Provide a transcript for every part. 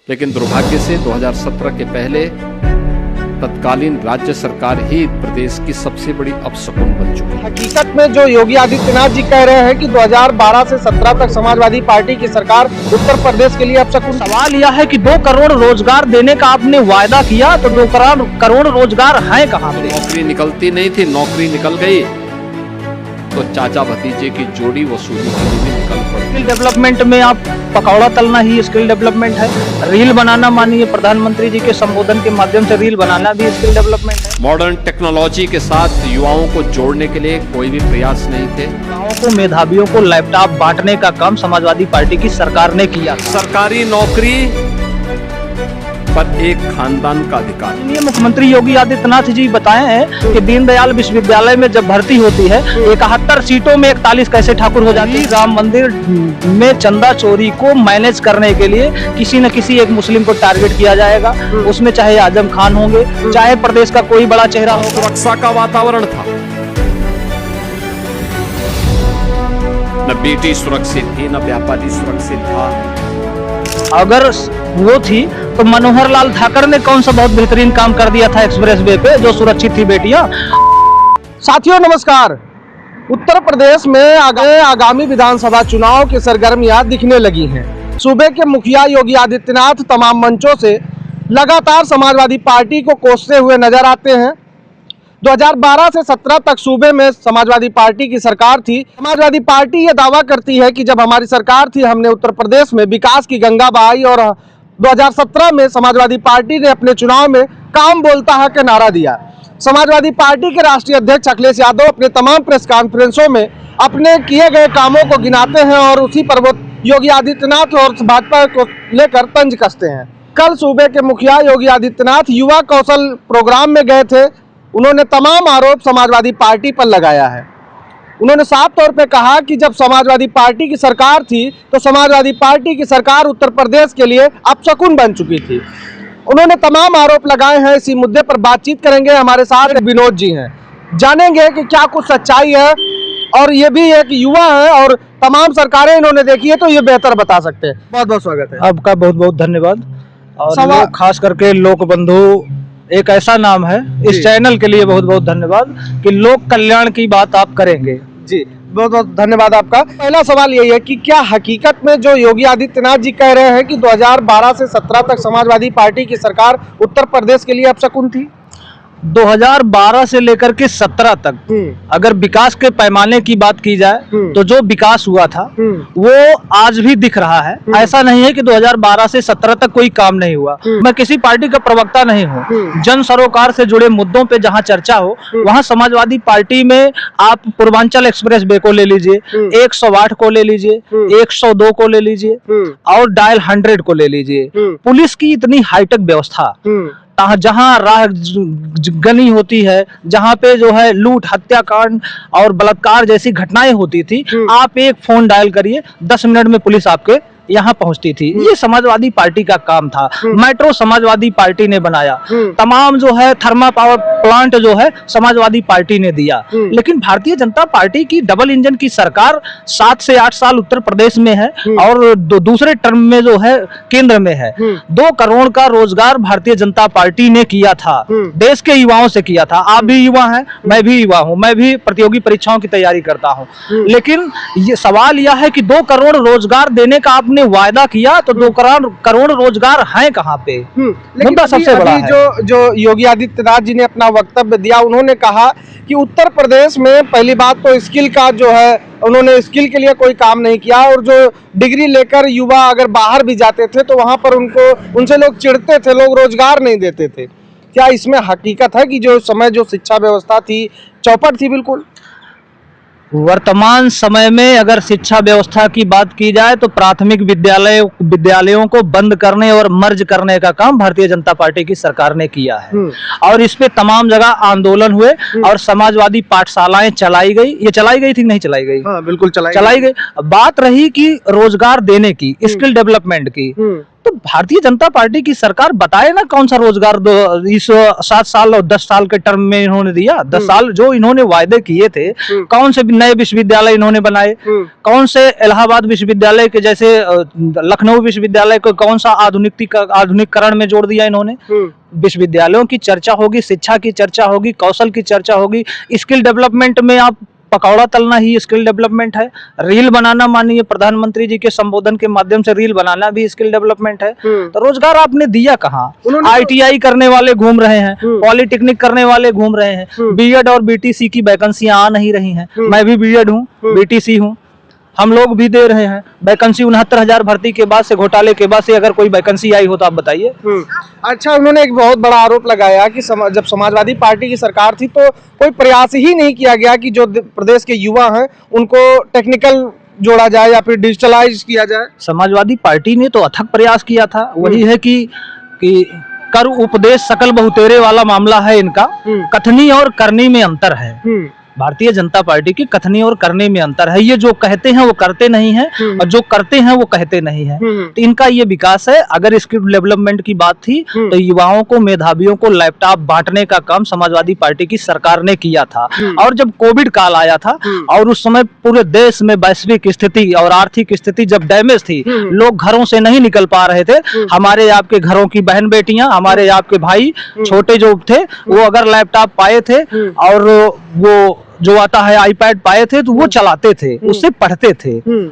लेकिन दुर्भाग्य से 2017 के पहले तत्कालीन राज्य सरकार ही प्रदेश की सबसे बड़ी अपशकुन बन चुकी है। हकीकत में जो योगी आदित्यनाथ जी कह रहे हैं कि 2012 से 17 तक समाजवादी पार्टी की सरकार उत्तर प्रदेश के लिए अपशकुन। सवाल यह है कि 2 करोड़ रोजगार देने का आपने वायदा किया, तो 2 करोड़ रोजगार हैं कहाँ पे? नौकरी निकलती नहीं थी, नौकरी निकल गई तो चाचा भतीजे की जोड़ी वसूली के लिए भी निकल पड़ी। स्किल डेवलपमेंट में आप पकौड़ा तलना ही स्किल डेवलपमेंट है, रील बनाना मानिए प्रधानमंत्री जी के संबोधन के माध्यम से रील बनाना भी स्किल डेवलपमेंट है। मॉडर्न टेक्नोलॉजी के साथ युवाओं को जोड़ने के लिए कोई भी प्रयास नहीं थे। युवाओं को, मेधावियों को लैपटॉप बांटने का काम समाजवादी पार्टी की सरकार ने किया। सरकारी नौकरी पर एक खानदान का अधिकार। ये मुख्यमंत्री योगी आदित्यनाथ जी बताए हैं कि दीनदयाल विश्वविद्यालय में जब भर्ती होती है 71 सीटों में 41 कैसे ठाकुर हो जाती है। राम मंदिर में चंदा चोरी को मैनेज करने के लिए किसी न किसी एक मुस्लिम को टारगेट किया जाएगा, उसमें चाहे आजम खान होंगे, चाहे प्रदेश का कोई बड़ा चेहरा हो। सुरक्षा का वातावरण था, न बेटी सुरक्षित थी, न व्यापारी सुरक्षित था। अगर वो थी तो मनोहर लाल ठाकर ने कौन सा बहुत बेहतरीन काम कर दिया था एक्सप्रेस वे पे, जो सुरक्षित थी बेटियां। साथियों नमस्कार। उत्तर प्रदेश में आगामी विधानसभा चुनाव की सरगर्मियां दिखने लगी हैं। सूबे के मुखिया योगी आदित्यनाथ तमाम मंचों से लगातार समाजवादी पार्टी को कोसते हुए नजर आते हैं। 2012 से 17 तक सूबे में समाजवादी पार्टी की सरकार थी। समाजवादी पार्टी ये दावा करती है कि जब हमारी सरकार थी हमने उत्तर प्रदेश में विकास की गंगा बहाई, और 2017 में समाजवादी पार्टी ने अपने चुनाव में काम बोलता है का नारा दिया। समाजवादी पार्टी के राष्ट्रीय अध्यक्ष अखिलेश यादव अपने तमाम प्रेस कॉन्फ्रेंसों में अपने किए गए कामों को गिनाते हैं और उसी पर वो योगी आदित्यनाथ और भाजपा को लेकर तंज कसते हैं। कल सूबे के मुखिया योगी आदित्यनाथ युवा कौशल प्रोग्राम में गए थे। उन्होंने तमाम आरोप समाजवादी पार्टी पर लगाया है। उन्होंने साफ तौर पे कहा कि जब समाजवादी पार्टी की सरकार थी तो समाजवादी पार्टी की सरकार उत्तर प्रदेश के लिए अपशकुन बन चुकी थी। उन्होंने तमाम आरोप लगाए हैं। इसी मुद्दे पर बातचीत करेंगे। हमारे साथ विनोद जी हैं, जानेंगे कि क्या कुछ सच्चाई है, और ये भी एक युवा है और तमाम सरकारें इन्होंने देखी है तो ये बेहतर बता सकते हैं। बहुत बहुत स्वागत है आपका, बहुत बहुत धन्यवाद। और खास करके लोक बंधु एक ऐसा नाम है, इस चैनल के लिए बहुत बहुत धन्यवाद कि लोक कल्याण की बात आप करेंगे। जी बहुत बहुत धन्यवाद आपका। पहला सवाल यही है कि क्या हकीकत में जो योगी आदित्यनाथ जी कह रहे हैं कि 2012 से 17 तक समाजवादी पार्टी की सरकार उत्तर प्रदेश के लिए अपशकुन थी? 2012 से लेकर के 17 तक अगर विकास के पैमाने की बात की जाए तो जो विकास हुआ था वो आज भी दिख रहा है। ऐसा नहीं है कि 2012 से 17 तक कोई काम नहीं हुआ। मैं किसी पार्टी का प्रवक्ता नहीं हूँ। जन सरोकार से जुड़े मुद्दों पे जहाँ चर्चा हो वहाँ समाजवादी पार्टी में आप पूर्वांचल एक्सप्रेस वे को ले लीजिए, 108 को ले लीजिए, 102 को ले लीजिए और डायल 100 को ले लीजिए। पुलिस की इतनी हाईटेक व्यवस्था, जहाँ राह गनी होती है, जहाँ पे जो है लूट, हत्याकांड और बलात्कार जैसी घटनाएं होती थी, आप एक फोन डायल करिए 10 मिनट में पुलिस आपके यहाँ पहुंचती थी। ये समाजवादी पार्टी का काम था। मेट्रो समाजवादी पार्टी ने बनाया, तमाम जो है थर्मा पावर प्लांट जो है समाजवादी पार्टी ने दिया। लेकिन भारतीय जनता पार्टी की डबल इंजन की सरकार 7 से 8 साल उत्तर प्रदेश में है और दूसरे टर्म में जो है केंद्र में है। 2 करोड़ का रोजगार भारतीय जनता पार्टी ने किया था, देश के युवाओं से किया था। आप भी युवा हैं, मैं भी युवा हूँ, मैं भी प्रतियोगी परीक्षाओं की तैयारी करता हूँ। लेकिन ये सवाल यह है कि 2 करोड़ रोजगार देने का आपने वायदा किया, तो 2 करोड़ रोजगार हैं कहाँ पे? मुद्दा सबसे बड़ा है। जो योगी आदित्यनाथ जी ने अपना वक्तव्य दिया, उन्होंने कहा कि उत्तर प्रदेश में पहली बात तो स्किल का जो है, उन्होंने स्किल के लिए कोई काम नहीं किया, और जो डिग्री लेकर युवा अगर बाहर भी जाते थे तो वहां पर उनसे लोग चिढ़ते थे, लोग रोजगार नहीं देते थे। क्या इसमें हकीकत है कि जो समय जो शिक्षा व्यवस्था थी चौपट थी? बिल्कुल। वर्तमान समय में अगर शिक्षा व्यवस्था की बात की जाए तो प्राथमिक विद्यालयों को बंद करने और मर्ज करने का काम भारतीय जनता पार्टी की सरकार ने किया है। और इस पे तमाम जगह आंदोलन हुए और समाजवादी पाठशालाएं चलाई गई। ये चलाई गई थी, नहीं चलाई गई? बिल्कुल चलाई गई। बात रही कि रोजगार देने की, स्किल डेवलपमेंट की, तो भारतीय जनता पार्टी की सरकार बताए ना कौन सा रोजगार इस 7 साल और 10 साल के टर्म में इन्होंने दिया। 10 साल जो इन्होंने वायदे किए थे, कौन से नए विश्वविद्यालय इन्होंने बनाए, कौन से इलाहाबाद विश्वविद्यालय के जैसे लखनऊ विश्वविद्यालय को कौन सा आधुनिकीकरण में जोड़ दिया इन्होंने। विश्वविद्यालयों की चर्चा होगी, शिक्षा की चर्चा होगी, कौशल की चर्चा होगी, स्किल डेवलपमेंट में आप पकौड़ा तलना ही स्किल डेवलपमेंट है, रील बनाना माननीय प्रधानमंत्री जी के संबोधन के माध्यम से रील बनाना भी स्किल डेवलपमेंट है। तो रोजगार आपने दिया कहाँ? ITI करने वाले घूम रहे हैं, पॉलिटेक्निक करने वाले घूम रहे हैं, बीएड और BTC की वैकेंसियां आ नहीं रही हैं। मैं भी बीएड हूँ, BTC हूँ, हम लोग भी दे रहे हैं वैकेंसी। 69,000 भर्ती के बाद से, घोटाले के बाद से अगर कोई वैकेंसी आई हो तो आप बताइए। अच्छा, उन्होंने एक बहुत बड़ा आरोप लगाया कि जब समाजवादी पार्टी की सरकार थी तो कोई प्रयास ही नहीं किया गया कि जो प्रदेश के युवा हैं उनको टेक्निकल जोड़ा जाए या फिर डिजिटलाइज किया जाए। समाजवादी पार्टी ने तो अथक प्रयास किया था। वही है कि कर उपदेश सकल बहुतेरे वाला मामला है इनका। कथनी और करनी में अंतर है। भारतीय जनता पार्टी की कथनी और करने में अंतर है। ये जो कहते हैं वो करते नहीं हैं, और जो करते हैं वो कहते नहीं हैं। तो इनका ये विकास है। अगर स्किल डेवलपमेंट की बात थी तो युवाओं को, मेधावियों को लैपटॉप बांटने का काम समाजवादी पार्टी की सरकार ने किया था। और जब कोविड काल आया था और उस समय पूरे देश में वैश्विक स्थिति और आर्थिक स्थिति जब डैमेज थी, लोग घरों से नहीं निकल पा रहे थे, हमारे आपके घरों की बहन बेटियां, हमारे आपके भाई छोटे जो थे, वो अगर लैपटॉप पाए थे और वो जो आता है आईपैड पाए थे तो वो चलाते थे, उससे पढ़ते थे।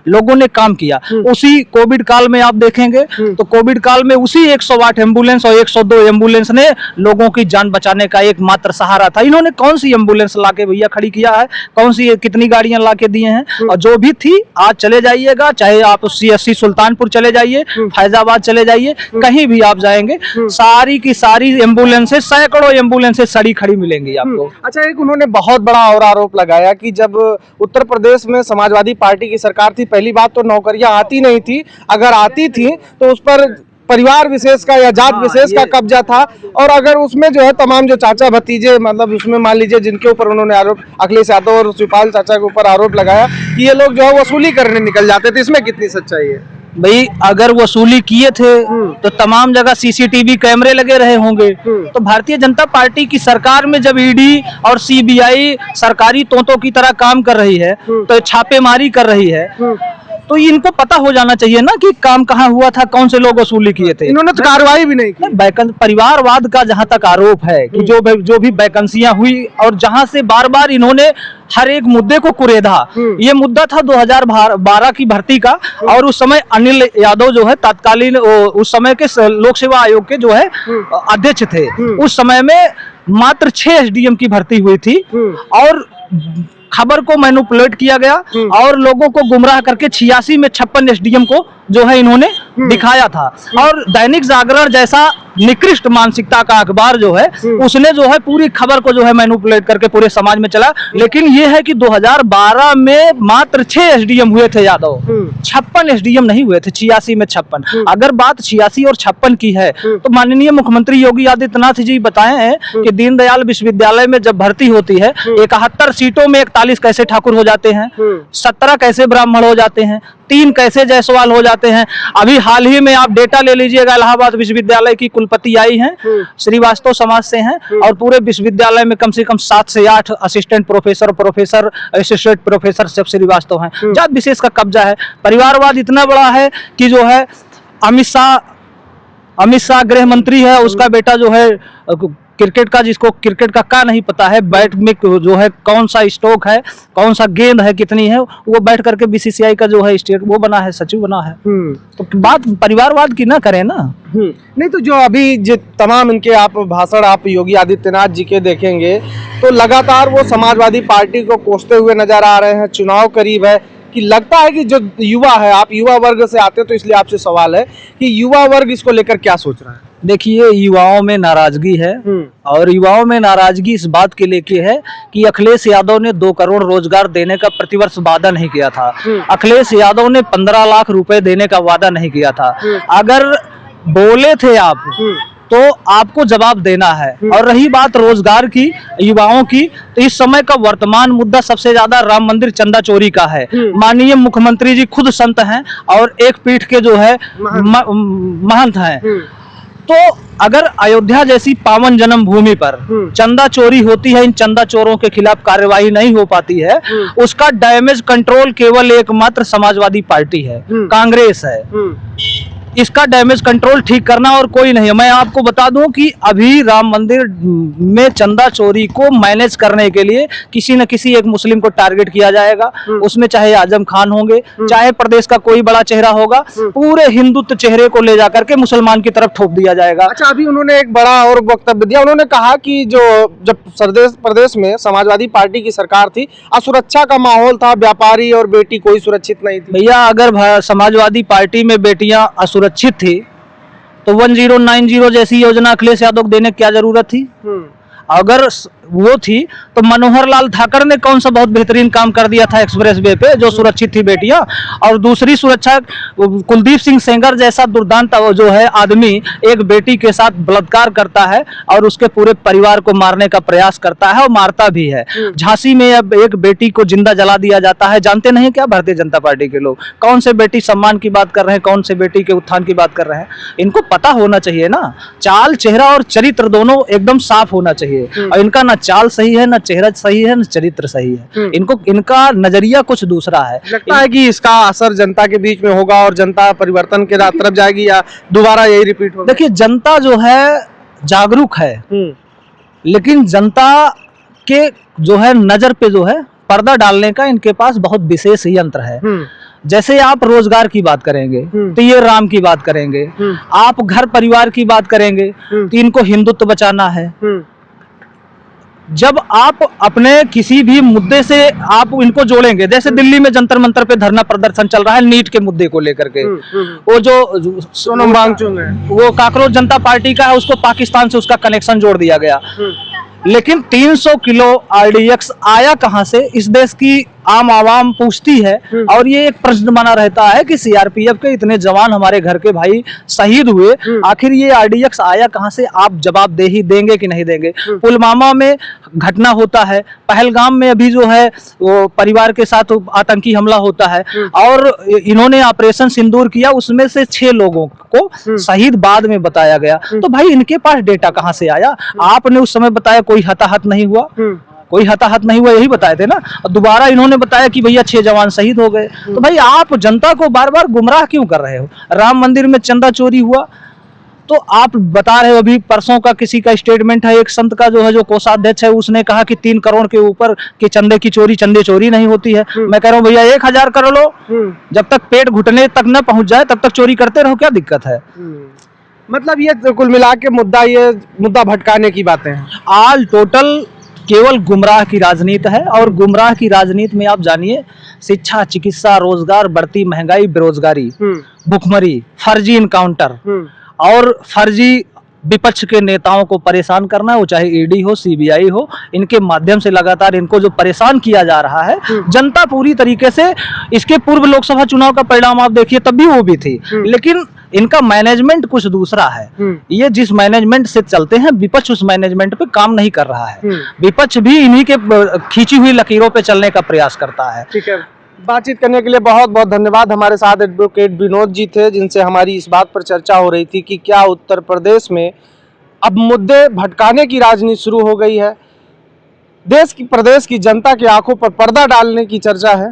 लोगों ने काम किया। उसी कोविड काल में आप देखेंगे तो कोविड काल में उसी 108 एम्बुलेंस और 102 एम्बुलेंस ने लोगों की जान बचाने का एकमात्र सहारा था। इन्होंने कौन सी एम्बुलेंस लाके भैया खड़ी किया है? कौन सी कितनी गाड़ियां लाके दिए हैं? और जो भी थी, आज चले जाइएगा, चाहे आप CSC सुल्तानपुर चले जाइए, फैजाबाद चले जाइए, कहीं भी आप जाएंगे, सारी की सारी एम्बुलेंसें, सैकड़ों एम्बुलेंसें सड़ी खड़ी मिलेंगी आपको। अच्छा, एक उन्होंने बहुत बड़ा और आरोप लगाया कि जब उत्तर प्रदेश में समाजवादी पार्टी की सरकार थी, पहली बात तो नौकरियां आती नहीं थी, अगर आती थी तो उस पर परिवार विशेष का या जात विशेष का कब्जा था। और अगर उसमें जो है तमाम जो चाचा भतीजे, मतलब उसमें मान लीजिए जिनके ऊपर उन्होंने आरोप, अखिलेश यादव और शिवपाल चाचा के ऊपर आरोप लगाया कि ये लोग जो है वसूली करने निकल जाते थे, इसमें कितनी सच्चाई है? भाई, अगर वसूली किए थे तो तमाम जगह CCTV कैमरे लगे रहे होंगे। तो भारतीय जनता पार्टी की सरकार में जब ED और CBI सरकारी तोतों की तरह काम कर रही है, तो छापेमारी कर रही है, तो इनको पता हो जाना चाहिए ना कि काम कहाँ हुआ था, कौन से लोग वसूली किए थे। इन्होंने तो कार्रवाई भी नहीं की। परिवारवाद का जहां तक आरोप है कि जो भी वैकेंसियां हुई और जहां से बार बार इन्होंने हर एक मुद्दे को कुरेदा। ये मुद्दा था 2012 की भर्ती का, और उस समय अनिल यादव जो है तत्कालीन उस समय के लोक सेवा आयोग के जो है अध्यक्ष थे। उस समय में मात्र 6 SDM की भर्ती हुई थी और खबर को मैनिपुलेट किया गया और लोगों को गुमराह करके 86 में 56 SDM को जो है इन्होंने दिखाया था। और दैनिक जागरण जैसा निकृष्ट मानसिकता का अखबार जो है, उसने जो है पूरी खबर को जो है मैनिपुलेट करके पूरे समाज में चला। लेकिन ये है कि 2012 में मात्र 6 SDM हुए थे यादव, 56 SDM नहीं हुए थे, 86 में 56। अगर बात 86 और 56 की है तो माननीय मुख्यमंत्री योगी आदित्यनाथ जी बताए हैं कि दीनदयाल विश्वविद्यालय में जब भर्ती होती है, 71 सीटों में 41 कैसे ठाकुर हो जाते हैं, 17 कैसे ब्राह्मण हो जाते हैं, 3 कैसे जायसवाल हो जाते हैं। अभी हाल ही में आप डेटा ले लीजिएगा, इलाहाबाद विश्वविद्यालय की कुलपति आई हैं, श्रीवास्तव समाज से हैं, और पूरे विश्वविद्यालय में कम से कम 7 से 8 असिस्टेंट प्रोफेसर, असिस्टेंट प्रोफेसर सब श्रीवास्तव हैं। जात विशेष का कब्जा है। परिवारवाद इतना बड़ा है कि जो है अमित शाह गृह मंत्री है, उसका बेटा जो है क्रिकेट का, जिसको क्रिकेट का नहीं पता है, बैट में जो है कौन सा स्ट्रोक है, कौन सा गेंद है, कितनी है, वो बैठ करके BCCI का जो है स्टेट वो बना है, सचिव बना है। तो बात परिवारवाद की ना करें ना। नहीं तो जो अभी जो तमाम इनके आप भाषण आप योगी आदित्यनाथ जी के देखेंगे तो लगातार वो समाजवादी पार्टी को कोसते हुए नजर आ रहे हैं। चुनाव करीब है कि लगता है कि जो युवा है, आप युवा वर्ग से आते हैं तो इसलिए आपसे सवाल है कि युवा वर्ग इसको लेकर क्या सोच रहा है? देखिए, युवाओं में नाराजगी है, और युवाओं में नाराजगी इस बात के लेके है कि अखिलेश यादव ने 2 करोड़ रोजगार देने का प्रतिवर्ष वादा नहीं किया था। अखिलेश यादव ने 15 लाख रुपए देने का वादा नहीं किया था। अगर बोले थे आप तो आपको जवाब देना है। और रही बात रोजगार की, युवाओं की, तो इस समय का वर्तमान मुद्दा सबसे ज्यादा राम मंदिर चंदा चोरी का है। माननीय मुख्यमंत्री जी खुद संत हैं और एक पीठ के जो है महंत हैं। तो अगर अयोध्या जैसी पावन जन्मभूमि पर चंदा चोरी होती है, इन चंदा चोरों के खिलाफ कार्यवाही नहीं हो पाती है, उसका डैमेज कंट्रोल केवल एकमात्र समाजवादी पार्टी है, कांग्रेस है। इसका डैमेज कंट्रोल ठीक करना और कोई नहीं है। मैं आपको बता दूं कि अभी राम मंदिर में चंदा चोरी को मैनेज करने के लिए किसी न किसी एक मुस्लिम को टारगेट किया जाएगा। उसमें चाहे आजम खान होंगे, चाहे प्रदेश का कोई बड़ा चेहरा होगा, पूरे हिंदुत्व चेहरे को ले जाकर के मुसलमान की तरफ ठोक दिया जाएगा। अच्छा, अभी उन्होंने एक बड़ा और वक्तव्य दिया। उन्होंने कहा कि जब प्रदेश में समाजवादी पार्टी की सरकार थी, असुरक्षा का माहौल था, व्यापारी और बेटी कोई सुरक्षित नहीं थी। भैया, अगर समाजवादी पार्टी में बेटियां सुरक्षित थी तो 1090 जैसी योजना अखिलेश यादव को देने की क्या जरूरत थी? अगर वो थी तो मनोहर लाल ठाकर ने कौन सा बहुत बेहतरीन काम कर दिया था एक्सप्रेस वे पे, जो सुरक्षित थी बेटियां। और दूसरी सुरक्षा, कुलदीप सिंह सेंगर जैसा दुर्दांत जो है आदमी एक बेटी के साथ बलात्कार करता है और उसके पूरे परिवार को मारने का प्रयास करता है और मारता भी है। झांसी में अब एक बेटी को जिंदा जला दिया जाता है। जानते नहीं क्या भारतीय जनता पार्टी के लोग कौन से बेटी सम्मान की बात कर रहे हैं, कौन से बेटी के उत्थान की बात कर रहे हैं? इनको पता होना चाहिए ना, चाल चेहरा और चरित्र दोनों एकदम साफ होना चाहिए। और इनका ना चाल सही है, ना चेहरा सही है, ना चरित्र सही है। इनका नजरिया कुछ दूसरा है। लगता है कि इसका असर जनता के बीच में होगा और जनता परिवर्तन के तरफ जाएगी या दोबारा यही रिपीट होगा? देखिए, जनता जो है जागरूक है, लेकिन जनता के जो है नजर पे जो है पर्दा डालने का इनके पास बहुत विशेष यंत्र है। जैसे आप रोजगार की बात करेंगे तो ये राम की बात करेंगे, आप घर परिवार की बात करेंगे तो इनको हिंदुत्व बचाना है। जब आप अपने किसी भी मुद्दे से आप इनको जोड़ेंगे, जैसे दिल्ली में जंतर मंतर पे धरना प्रदर्शन चल रहा है नीट के मुद्दे को लेकर के, वो जो सोनम वांगचुक है, वो काकरोच जनता पार्टी का है, उसको पाकिस्तान से उसका कनेक्शन जोड़ दिया गया। लेकिन 300 किलो आरडीएक्स आया कहां से, इस देश की आम आवाम पूछती है। और ये एक प्रश्न बना रहता है कि सीआरपीएफ के इतने जवान हमारे घर के भाई शहीद हुए, आखिर ये आरडीएक्स आया कहां से? आप जवाब दे ही देंगे कि नहीं देंगे? पुलवामा में घटना होता है, पहलगाम में अभी जो है वो परिवार के साथ आतंकी हमला होता है और इन्होंने ऑपरेशन सिंदूर किया, उसमें से 6 लोगों को शहीद बाद में बताया गया। तो भाई इनके पास डेटा कहां से आया? आपने उस समय बताया कोई हताहत नहीं हुआ, कोई हताहत नहीं हुआ, यही बताए थे ना। और दोबारा इन्होंने बताया कि भैया 6 जवान शहीद हो गए। तो भाई आप जनता को बार बार गुमराह क्यों कर रहे हो? राम मंदिर में चंदा चोरी हुआ तो आप बता रहे हो, अभी परसों का किसी का स्टेटमेंट है, एक संत का जो है, जो कोषाध्यक्ष है, उसने कहा कि 3 करोड़ के ऊपर के चंदे की चंदे चोरी नहीं होती है। मैं कह रहा हूँ भैया 1000 कर लो, जब तक पेट घुटने तक न पहुंच जाए तब तक चोरी करते रहो, क्या दिक्कत है? मतलब ये कुल मिला के मुद्दा भटकाने की बातें हैं। ऑल टोटल केवल गुमराह की राजनीति है। और गुमराह की राजनीति में आप जानिए, शिक्षा, चिकित्सा, रोजगार, बढ़ती महंगाई, बेरोजगारी, भुखमरी, फर्जी इनकाउंटर और फर्जी विपक्ष के नेताओं को परेशान करना, वो चाहे ईडी हो, सीबीआई हो, इनके माध्यम से लगातार इनको जो परेशान किया जा रहा है। जनता पूरी तरीके से, इसके पूर्व लोकसभा चुनाव का परिणाम आप देखिए, तब भी वो भी थी, लेकिन इनका मैनेजमेंट कुछ दूसरा है। ये जिस मैनेजमेंट से चलते हैं, विपक्ष उस मैनेजमेंट पे काम नहीं कर रहा है। विपक्ष भी इन्हीं के खींची हुई लकीरों पे चलने का प्रयास करता है। ठीक है, बातचीत करने के लिए बहुत बहुत धन्यवाद। हमारे साथ एडवोकेट विनोद जी थे, जिनसे हमारी इस बात पर चर्चा हो रही थी कि क्या उत्तर प्रदेश में अब मुद्दे भटकाने की राजनीति शुरू हो गई है। प्रदेश की जनता की आंखों पर पर्दा डालने की चर्चा है।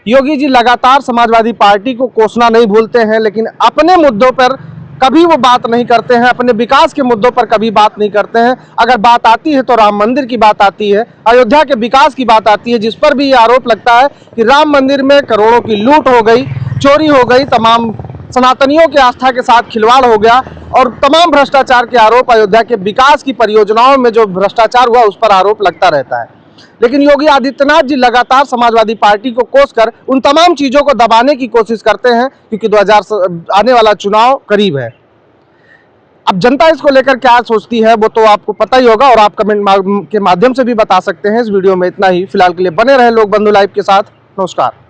योगी जी लगातार समाजवादी पार्टी को कोसना नहीं भूलते हैं, लेकिन अपने मुद्दों पर कभी वो बात नहीं करते हैं, अपने विकास के मुद्दों पर कभी बात नहीं करते हैं। अगर बात आती है तो राम मंदिर की बात आती है, अयोध्या के विकास की बात आती है, जिस पर भी ये आरोप लगता है कि राम मंदिर में करोड़ों की लूट हो गई, चोरी हो गई, तमाम सनातनियों की आस्था के साथ खिलवाड़ हो गया और तमाम भ्रष्टाचार के आरोप, अयोध्या के विकास की परियोजनाओं में जो भ्रष्टाचार हुआ उस पर आरोप लगता रहता है। लेकिन योगी आदित्यनाथ जी लगातार समाजवादी पार्टी को कोसकर उन तमाम चीजों को दबाने की कोशिश करते हैं, क्योंकि 2000 आने वाला चुनाव करीब है। अब जनता इसको लेकर क्या सोचती है वो तो आपको पता ही होगा और आप कमेंट के माध्यम से भी बता सकते हैं। इस वीडियो में इतना ही। फिलहाल के लिए बने रहे लोक बंधु लाइव के साथ। नमस्कार।